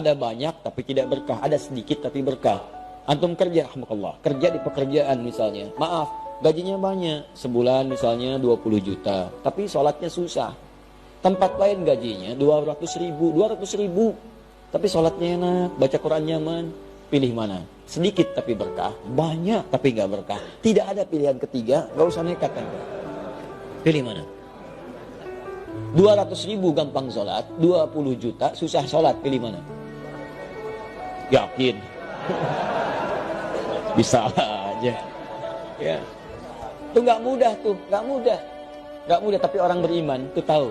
Ada banyak tapi tidak berkah, ada sedikit tapi berkah. Antum kerja, rahmatullah, kerja di pekerjaan misalnya, maaf, gajinya banyak, sebulan misalnya 20 juta, tapi sholatnya susah. Tempat lain gajinya 200 ribu, tapi sholatnya enak, baca Quran nyaman. Pilih mana? Sedikit tapi berkah, banyak tapi nggak berkah. Tidak ada pilihan ketiga, nggak usah nekat Anda. Pilih mana? 200 ribu gampang sholat, 20 juta susah sholat, pilih mana? Yakin? Bisa aja. Ya. Itu nggak mudah tuh, nggak mudah. Tapi orang beriman tuh tahu.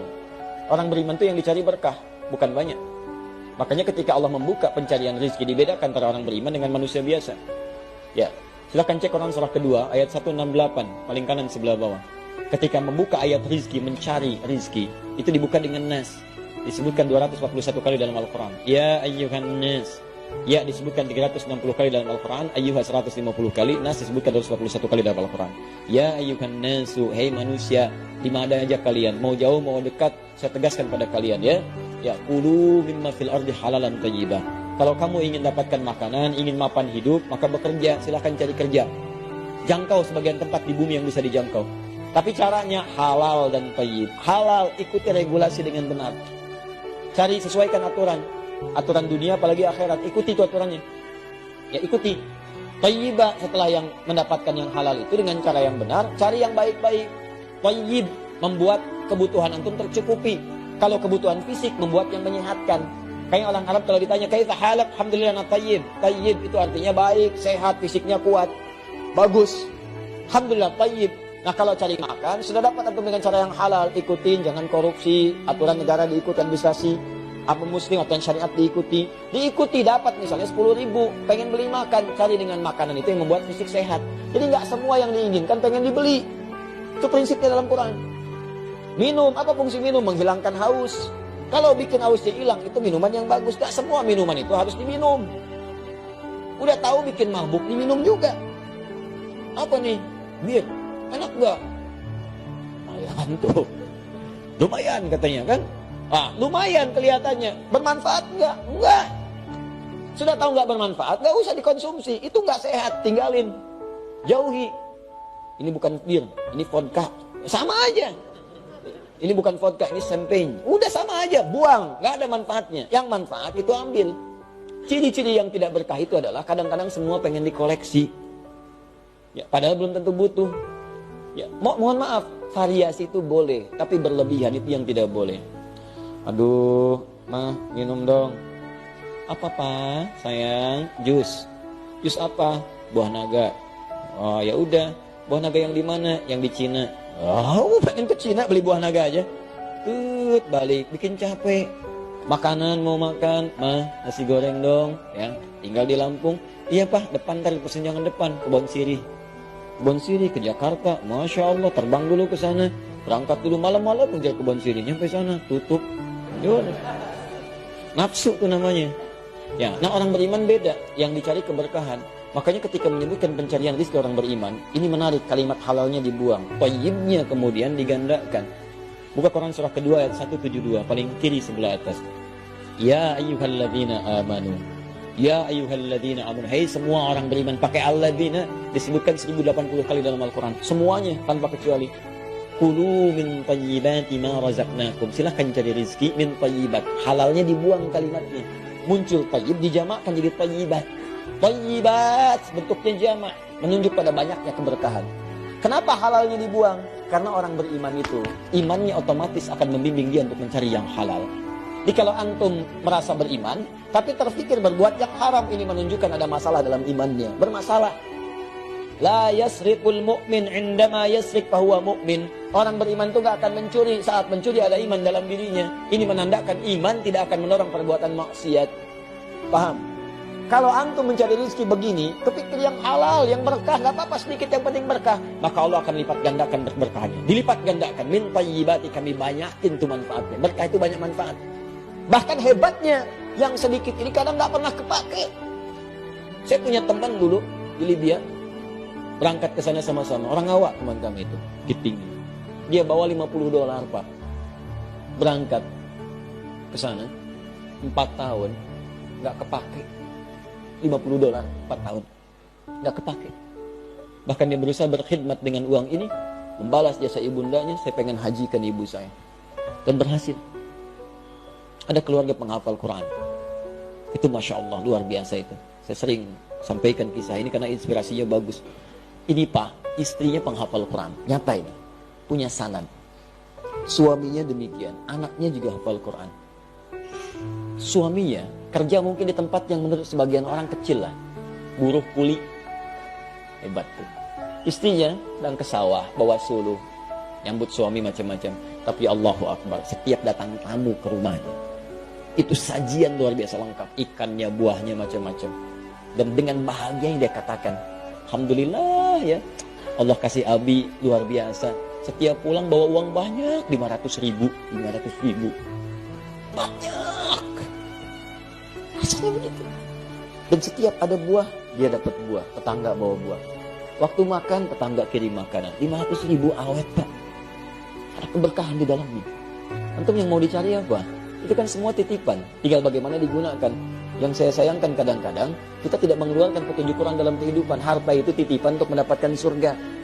Orang beriman tuh yang dicari berkah, bukan banyak. Makanya ketika Allah membuka pencarian rezeki, dibedakan antara orang beriman dengan manusia biasa. Ya, silakan cek Quran surah kedua ayat 168 paling kanan sebelah bawah. Ketika membuka ayat rezeki, mencari rezeki, itu dibuka dengan nas. Disebutkan 241 kali dalam Al-Quran. Ya ayyuhan nas. Ya disebutkan 360 kali dalam Al-Quran. Ayyuha 150 kali. Nas disebutkan 241 kali dalam Al-Quran. Ya ayyuhan nasu. Hei manusia, di mana aja kalian, mau jauh mau dekat, saya tegaskan pada kalian ya. Ya kulu mimma fil ardi halalan thayyibah. Kalau kamu ingin dapatkan makanan, ingin mapan hidup, maka bekerja, silahkan cari kerja. Jangkau sebagian tempat di bumi yang bisa dijangkau. Tapi caranya halal dan thayyib. Halal, ikuti regulasi dengan benar. Cari, sesuaikan aturan dunia apalagi akhirat, ikuti itu aturannya. Ya ikuti. Thayyibah, setelah yang mendapatkan yang halal itu dengan cara yang benar, cari yang baik-baik. Thayyib, membuat kebutuhan antum tercukupi. Kalau kebutuhan fisik, membuat yang menyehatkan. Kayak orang Arab kalau ditanya, kaifa halak? Alhamdulillah, thayyib. Thayyib itu artinya baik, sehat, fisiknya kuat, bagus. Alhamdulillah, thayyib. Nah kalau cari makan, sudah dapat antum dengan cara yang halal, ikutin, jangan korupsi, aturan negara diikuti, administrasi apa muslim atau syariat diikuti, dapat misalnya 10 ribu, pengen beli makan, cari dengan makanan itu yang membuat fisik sehat. Jadi nggak semua yang diinginkan pengen dibeli. Itu prinsipnya dalam Quran. Minum, apa fungsi minum? Menghilangkan haus. Kalau bikin hausnya hilang, itu minuman yang bagus. Nggak semua minuman itu harus diminum. Udah tahu bikin mabuk, diminum juga. Apa nih? Bir. Enak nggak? Lumayan tuh. Lumayan katanya kan? Lumayan kelihatannya. Bermanfaat nggak? Enggak. Sudah tahu nggak bermanfaat? Nggak usah dikonsumsi. Itu nggak sehat. Tinggalin. Jauhi. Ini bukan bir. Ini vodka. Sama aja. Ini bukan vodka. Ini champagne. Udah sama aja. Buang. Nggak ada manfaatnya. Yang manfaat itu ambil. Ciri-ciri yang tidak berkah itu adalah kadang-kadang semua pengen dikoleksi. Ya, padahal belum tentu butuh. Ya, mohon maaf. Variasi itu boleh. Tapi berlebihan itu yang tidak boleh. Aduh, mah minum dong. Apa pak? Sayang, jus. Jus apa? Buah naga. Oh ya udah. Buah naga yang di mana? Yang di Cina. Oh, pengen ke Cina beli buah naga aja. Balik, bikin capek. Makanan mau makan, mah nasi goreng dong. Ya, tinggal di Lampung. Iya pak, depan tadi persenjangan depan, Kebon Sirih. Kebon Sirih ke Jakarta, masya Allah, terbang dulu ke sana. Berangkat dulu malam-malam mengejar Kebon Sirih, nyampe sana tutup. Yaudah. Nafsu tuh namanya. Ya, nah orang beriman beda, yang dicari keberkahan. Makanya ketika menyebutkan pencarian rezeki orang beriman, ini menarik, kalimat halalnya dibuang, thayyibnya kemudian digandakan. Buka Quran surah kedua ayat 172, paling kiri sebelah atas. Ya ayyuhalladzina amanu. Ya ayyuhalladzina amanu. Hai semua orang beriman, pakai alladzina disebutkan 1080 kali dalam Al-Quran. Semuanya tanpa kecuali. Kulu min thayyibati ma razaqnakum. Silahkan cari rezeki min thayyibat. Halalnya dibuang kalimatnya. Muncul thayyib dijamakkan jadi thayyibat. Thayyibat bentuknya jamak, menunjuk pada banyaknya keberkahan. Kenapa halalnya dibuang? Karena orang beriman itu imannya otomatis akan membimbing dia untuk mencari yang halal. Jadi kalau antum merasa beriman tapi terfikir berbuat yang haram, ini menunjukkan ada masalah dalam imannya. Bermasalah. La yasriqul mu'min indama yasriq fahuwa mu'min. Orang beriman itu gak akan mencuri. Saat mencuri ada iman dalam dirinya. Ini menandakan iman tidak akan mendorong perbuatan maksiat. Paham? Kalau antum mencari rezeki begini, kepikir yang halal, yang berkah, gak apa-apa sedikit yang penting berkah, maka Allah akan lipat gandakan berkahnya. Dilipat gandakan. Min thayyibati, kami banyakin tuh manfaatnya. Berkah itu banyak manfaat. Bahkan hebatnya, yang sedikit ini kadang gak pernah kepake. Saya punya teman dulu di Libya. Berangkat ke sana sama-sama. Orang awak teman kami itu. Kiting. Dia bawa $50 pak. Berangkat ke sana. 4 tahun. nggak kepake. $50 4 tahun. Nggak kepake. Bahkan dia berusaha berkhidmat dengan uang ini, membalas jasa ibundanya, saya pengen hajikan ibu saya. Dan berhasil. Ada keluarga penghafal Quran. Itu Masya Allah, luar biasa itu. Saya sering sampaikan kisah ini karena inspirasinya bagus. Ini Pak, istrinya penghafal Quran. Nyata ini. Punya sanad. Suaminya demikian. Anaknya juga hafal Quran. Suaminya kerja mungkin di tempat yang menurut sebagian orang kecil lah. Buruh kuli. Hebat tuh. Istrinya sedang ke sawah, bawa suluh. Nyambut suami macam-macam. Tapi Allahu Akbar, setiap datang tamu ke rumahnya, itu sajian luar biasa lengkap. Ikannya, buahnya, macam-macam. Dan dengan bahagia yang dia katakan, Alhamdulillah ya, Allah kasih Abi luar biasa. Setiap pulang bawa uang banyak, 500.000. Banyak. Rasanya begitu. Dan setiap ada buah, dia dapat buah. Tetangga bawa buah. Waktu makan, tetangga kirim makanan. 500.000 awet Pak. Ada keberkahan di dalamnya. Antum yang mau dicari apa? Itu kan semua titipan. Tinggal bagaimana digunakan. Yang saya sayangkan kadang-kadang, kita tidak mengeluarkan petunjuk Quran dalam kehidupan. Harta itu titipan untuk mendapatkan surga.